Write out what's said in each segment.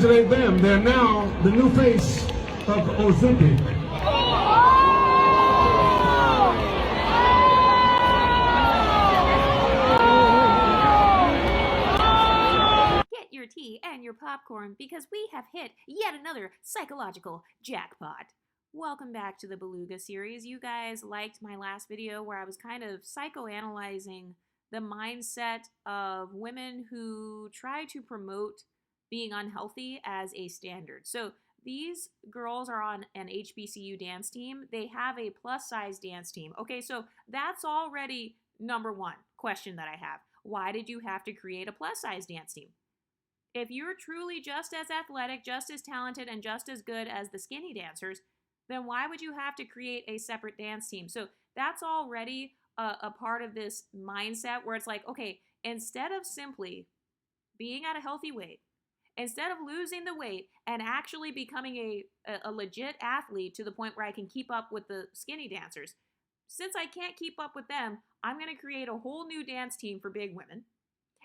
Congratulate them. They're now the new face of Ozempic. Get your tea and your popcorn because we have hit yet another psychological jackpot. Welcome back to the Beluga series. You guys liked my last video where I was kind of psychoanalyzing the mindset of women who try to promote being unhealthy as a standard. So these girls are on an HBCU dance team. They have a plus size dance team. Okay, so that's already number one question that I have. Why did you have to create a plus size dance team? If you're truly just as athletic, just as talented, and just as good as the skinny dancers, then why would you have to create a separate dance team? So that's already a part of this mindset where it's like, okay, instead of simply being at a healthy weight, instead of losing the weight and actually becoming a legit athlete to the point where I can keep up with the skinny dancers, since I can't keep up with them, I'm going to create a whole new dance team for big women.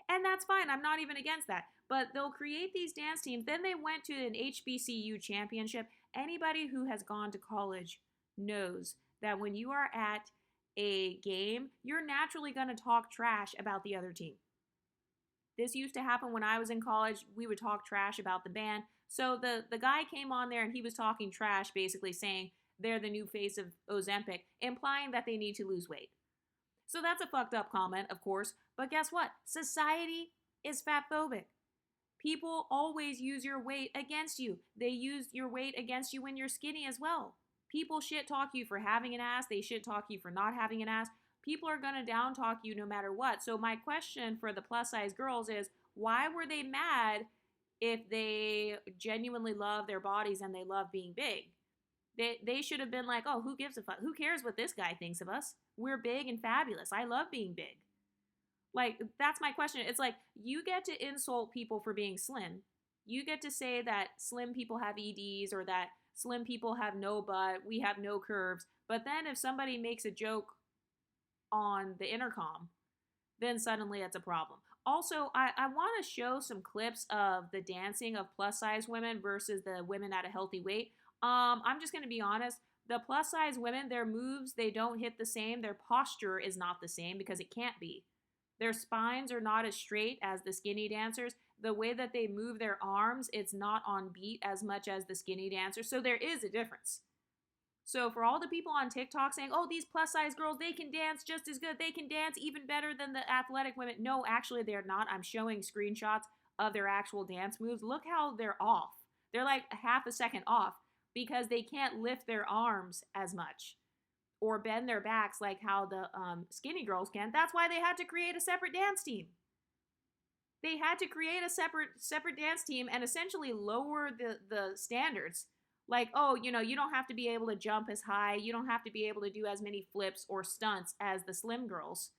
And that's fine. I'm not even against that. But they'll create these dance teams. Then they went to an HBCU championship. Anybody who has gone to college knows that when you are at a game, you're naturally going to talk trash about the other team. This used to happen when I was in college. We would talk trash about the band. So the guy came on there and he was talking trash, basically saying they're the new face of Ozempic, implying that they need to lose weight. So that's a fucked up comment, of course. But guess what? Society is fatphobic. People always use your weight against you. They use your weight against you when you're skinny as well. People shit talk you for having an ass. They shit talk you for not having an ass. People are going to down talk you no matter what. So my question for the plus size girls is, why were they mad if they genuinely love their bodies and they love being big? They should have been like, oh, who gives a fuck? Who cares what this guy thinks of us? We're big and fabulous. I love being big. Like, that's my question. It's like, you get to insult people for being slim. You get to say that slim people have EDs or that slim people have no butt, we have no curves. But then if somebody makes a joke on the intercom, then suddenly it's a problem. Also, I want to show some clips of the dancing of plus size women versus the women at a healthy weight. I'm just going to be honest. The plus size women, their moves, they don't hit the same. Their posture is not the same because it can't be. Their spines are not as straight as the skinny dancers. The way that they move their arms, it's not on beat as much as the skinny dancers. So there is a difference. So for all the people on TikTok saying, oh, these plus size girls, they can dance just as good. They can dance even better than the athletic women. No, actually they're not. I'm showing screenshots of their actual dance moves. Look how they're off. They're like half a second off because they can't lift their arms as much or bend their backs like how the skinny girls can. That's why they had to create a separate dance team. They had to create a separate dance team and essentially lower the standards. Like, oh, you don't have to be able to jump as high. You don't have to be able to do as many flips or stunts as the slim girls.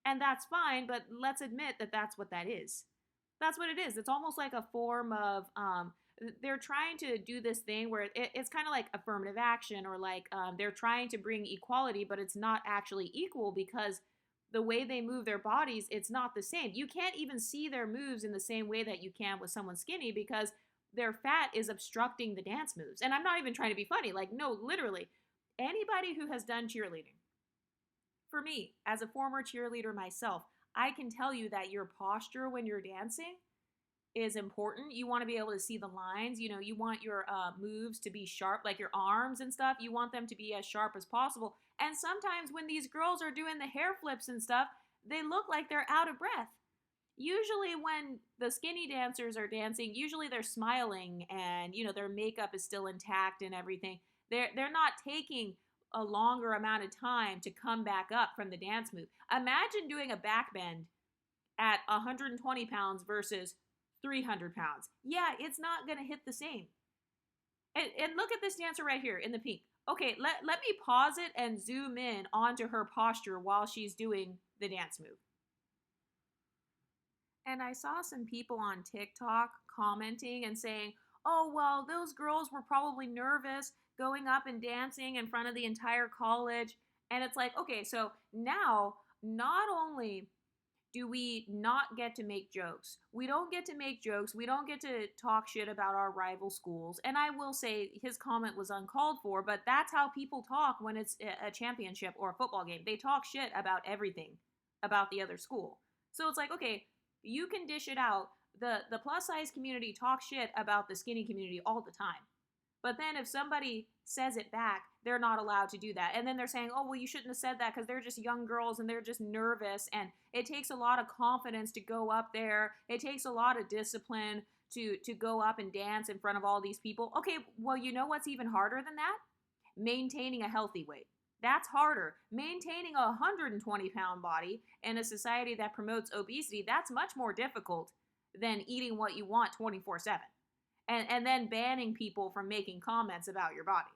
And that's fine, but let's admit that that's what that is. That's what it is. It's almost like a form of, they're trying to do this thing where it's kind of like affirmative action or like they're trying to bring equality, but it's not actually equal because the way they move their bodies, it's not the same. You can't even see their moves in the same way that you can with someone skinny because their fat is obstructing the dance moves. And I'm not even trying to be funny. Like, no, literally, anybody who has done cheerleading, for me, as a former cheerleader myself, I can tell you that your posture when you're dancing is important. You want to be able to see the lines. You want your moves to be sharp, like your arms and stuff. You want them to be as sharp as possible. And sometimes when these girls are doing the hair flips and stuff, they look like they're out of breath. Usually when the skinny dancers are dancing, usually they're smiling and, their makeup is still intact and everything. They're not taking a longer amount of time to come back up from the dance move. Imagine doing a back bend at 120 pounds versus 300 pounds. Yeah, it's not going to hit the same. And look at this dancer right here in the pink. Okay, let me pause it and zoom in onto her posture while she's doing the dance move. And I saw some people on TikTok commenting and saying, oh, well, those girls were probably nervous going up and dancing in front of the entire college. And it's like, okay, so now not only do we not get to make jokes? We don't get to make jokes. We don't get to talk shit about our rival schools. And I will say his comment was uncalled for, but that's how people talk when it's a championship or a football game. They talk shit about everything about the other school. So it's like, okay, you can dish it out. The plus size community talks shit about the skinny community all the time. But then if somebody says it back, they're not allowed to do that. And then they're saying, oh, well, you shouldn't have said that because they're just young girls and they're just nervous. And it takes a lot of confidence to go up there. It takes a lot of discipline to go up and dance in front of all these people. Okay, well, you know what's even harder than that? Maintaining a healthy weight. That's harder. Maintaining a 120-pound body in a society that promotes obesity, that's much more difficult than eating what you want 24/7. And then banning people from making comments about your body.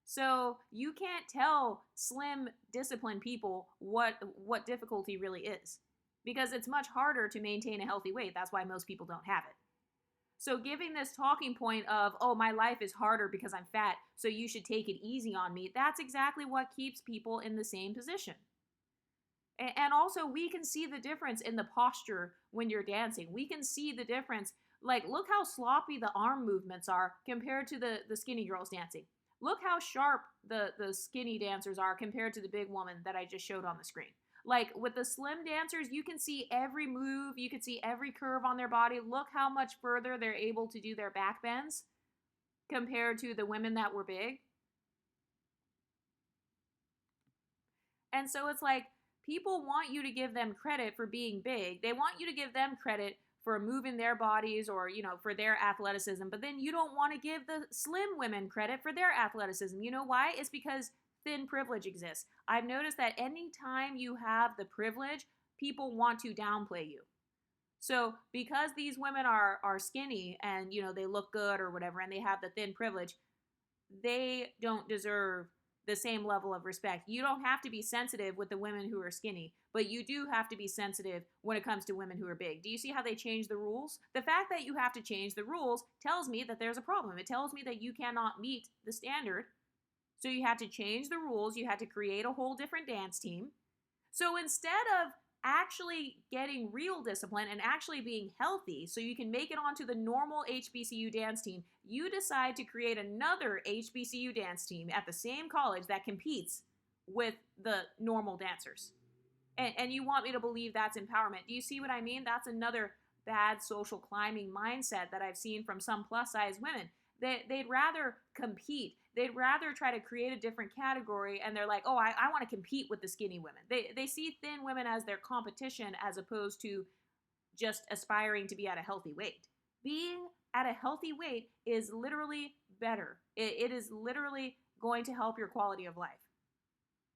So you can't tell slim, disciplined people what difficulty really is, because it's much harder to maintain a healthy weight. That's why most people don't have it. So giving this talking point of, oh, my life is harder because I'm fat, so you should take it easy on me, that's exactly what keeps people in the same position. And also, we can see the difference in the posture when you're dancing. We can see the difference. Like, look how sloppy the arm movements are compared to the skinny girls dancing. Look how sharp the skinny dancers are compared to the big woman that I just showed on the screen. Like, with the slim dancers, you can see every move. You can see every curve on their body. Look how much further they're able to do their back bends compared to the women that were big. And so it's like, people want you to give them credit for being big. They want you to give them credit for moving their bodies or, you know, for their athleticism. But then you don't want to give the slim women credit for their athleticism. You know why? It's because thin privilege exists. I've noticed that anytime you have the privilege, people want to downplay you. So because these women are skinny and, you know, they look good or whatever, and they have the thin privilege, they don't deserve the same level of respect. You don't have to be sensitive with the women who are skinny, but you do have to be sensitive when it comes to women who are big. Do you see how they change the rules? The fact that you have to change the rules tells me that there's a problem. It tells me that you cannot meet the standard. So you have to change the rules. You had to create a whole different dance team. So instead of actually getting real discipline and actually being healthy so you can make it onto the normal HBCU dance team, you decide to create another HBCU dance team at the same college that competes with the normal dancers. And you want me to believe that's empowerment. Do you see what I mean? That's another bad social climbing mindset that I've seen from some plus size women. They'd rather compete. They'd rather try to create a different category, and they're like, oh, I want to compete with the skinny women. They see thin women as their competition as opposed to just aspiring to be at a healthy weight. Being at a healthy weight is literally better. It is literally going to help your quality of life.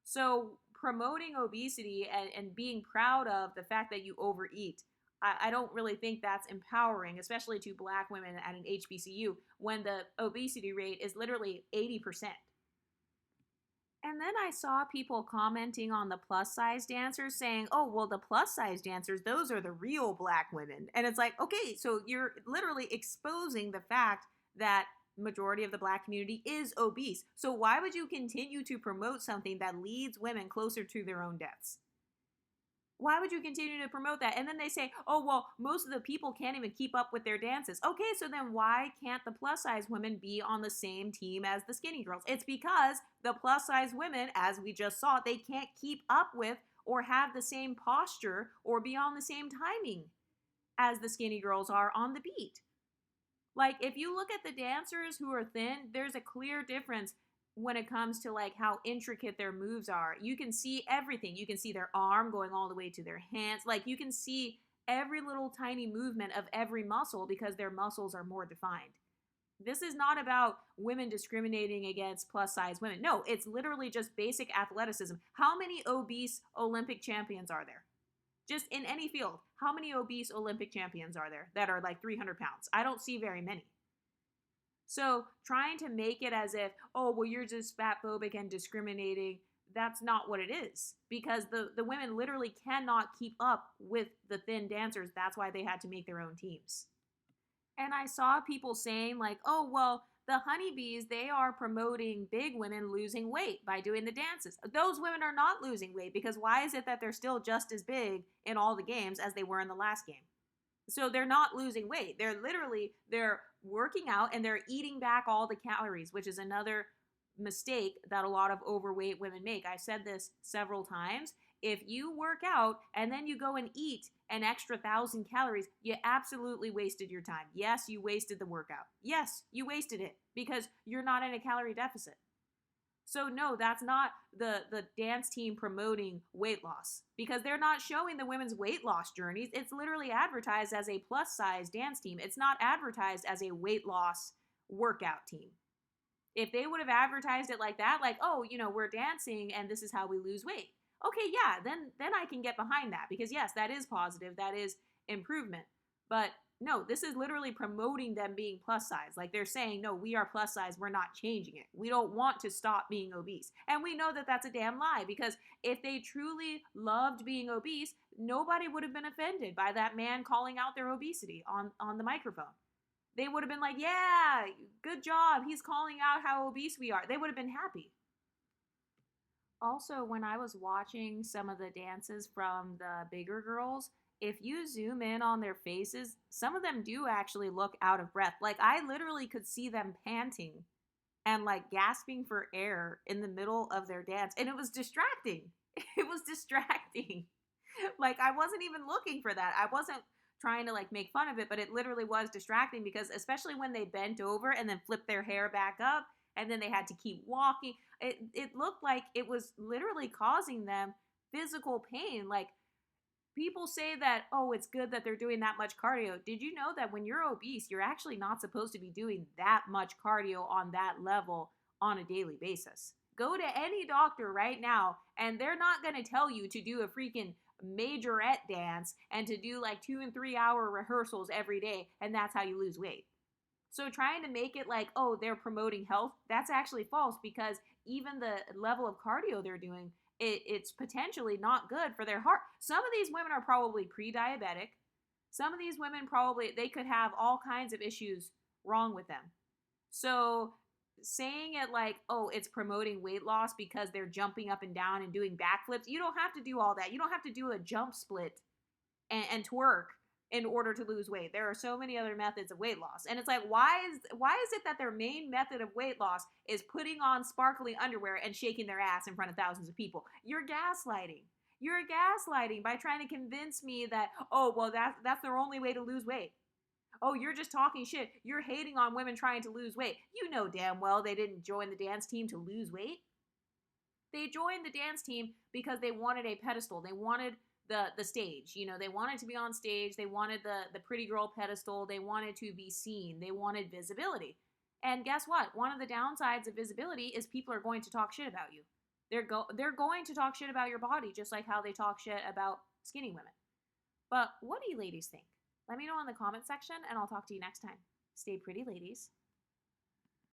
So promoting obesity and being proud of the fact that you overeat, I don't really think that's empowering, especially to Black women at an HBCU when the obesity rate is literally 80%. And then I saw people commenting on the plus size dancers saying, oh, well, the plus size dancers, those are the real Black women. And it's like, okay, so you're literally exposing the fact that majority of the Black community is obese. So why would you continue to promote something that leads women closer to their own deaths? Why would you continue to promote that? And then they say, oh, well, most of the people can't even keep up with their dances. Okay, so then why can't the plus size women be on the same team as the skinny girls? It's because the plus size women, as we just saw, they can't keep up with or have the same posture or be on the same timing as the skinny girls are on the beat. Like, if you look at the dancers who are thin, there's a clear difference when it comes to like how intricate their moves are. You can see everything. You can see their arm going all the way to their hands. Like, you can see every little tiny movement of every muscle because their muscles are more defined. This is not about women discriminating against plus size women. No, it's literally just basic athleticism. How many obese Olympic champions are there? Just in any field, how many obese Olympic champions are there that are like 300 pounds? I don't see very many. So trying to make it as if, oh, well, you're just fatphobic and discriminating, that's not what it is. Because the women literally cannot keep up with the thin dancers. That's why they had to make their own teams. And I saw people saying like, oh, well, the honeybees, they are promoting big women losing weight by doing the dances. Those women are not losing weight, because why is it that they're still just as big in all the games as they were in the last game? So they're not losing weight. They're working out and they're eating back all the calories, which is another mistake that a lot of overweight women make. I've said this several times. If you work out and then you go and eat an extra 1,000 calories, you absolutely wasted your time. Yes, you wasted the workout. Yes, you wasted it because you're not in a calorie deficit. So no, that's not the dance team promoting weight loss, because they're not showing the women's weight loss journeys. It's literally advertised as a plus size dance team. It's not advertised as a weight loss workout team. If they would have advertised it like that, like, oh, we're dancing and this is how we lose weight. Okay, yeah, then I can get behind that, because yes, that is positive. That is improvement. But no, this is literally promoting them being plus size. Like, they're saying, no, we are plus size. We're not changing it. We don't want to stop being obese. And we know that that's a damn lie, because if they truly loved being obese, nobody would have been offended by that man calling out their obesity on the microphone. They would have been like, yeah, good job. He's calling out how obese we are. They would have been happy. Also, when I was watching some of the dances from the bigger girls, if you zoom in on their faces, some of them do actually look out of breath. Like, I literally could see them panting and like gasping for air in the middle of their dance. And it was distracting. It was distracting. Like, I wasn't even looking for that. I wasn't trying to like make fun of it, but it literally was distracting, because especially when they bent over and then flipped their hair back up and then they had to keep walking, it looked like it was literally causing them physical pain. Like, people say that, oh, it's good that they're doing that much cardio. Did you know that when you're obese, you're actually not supposed to be doing that much cardio on that level on a daily basis? Go to any doctor right now and they're not going to tell you to do a freaking majorette dance and to do like 2 and 3 hour rehearsals every day, and that's how you lose weight. So trying to make it like, oh, they're promoting health, that's actually false, because even the level of cardio they're doing, it's potentially not good for their heart. Some of these women are probably pre-diabetic. Some of these women they could have all kinds of issues wrong with them. So saying it like, oh, it's promoting weight loss because they're jumping up and down and doing backflips, you don't have to do all that. You don't have to do a jump split and twerk in order to lose weight. There are so many other methods of weight loss. And it's like, why is it that their main method of weight loss is putting on sparkly underwear and shaking their ass in front of thousands of people? You're gaslighting. You're gaslighting by trying to convince me that, oh, well, that's their only way to lose weight. Oh, you're just talking shit. You're hating on women trying to lose weight. You know damn well they didn't join the dance team to lose weight. They joined the dance team because they wanted a pedestal. They wanted the stage. They wanted to be on stage. They wanted the pretty girl pedestal. They wanted to be seen. They wanted visibility. And guess what? One of the downsides of visibility is people are going to talk shit about you. They're going to talk shit about your body, just like how they talk shit about skinny women. But what do you ladies think? Let me know in the comment section, and I'll talk to you next time. Stay pretty, ladies.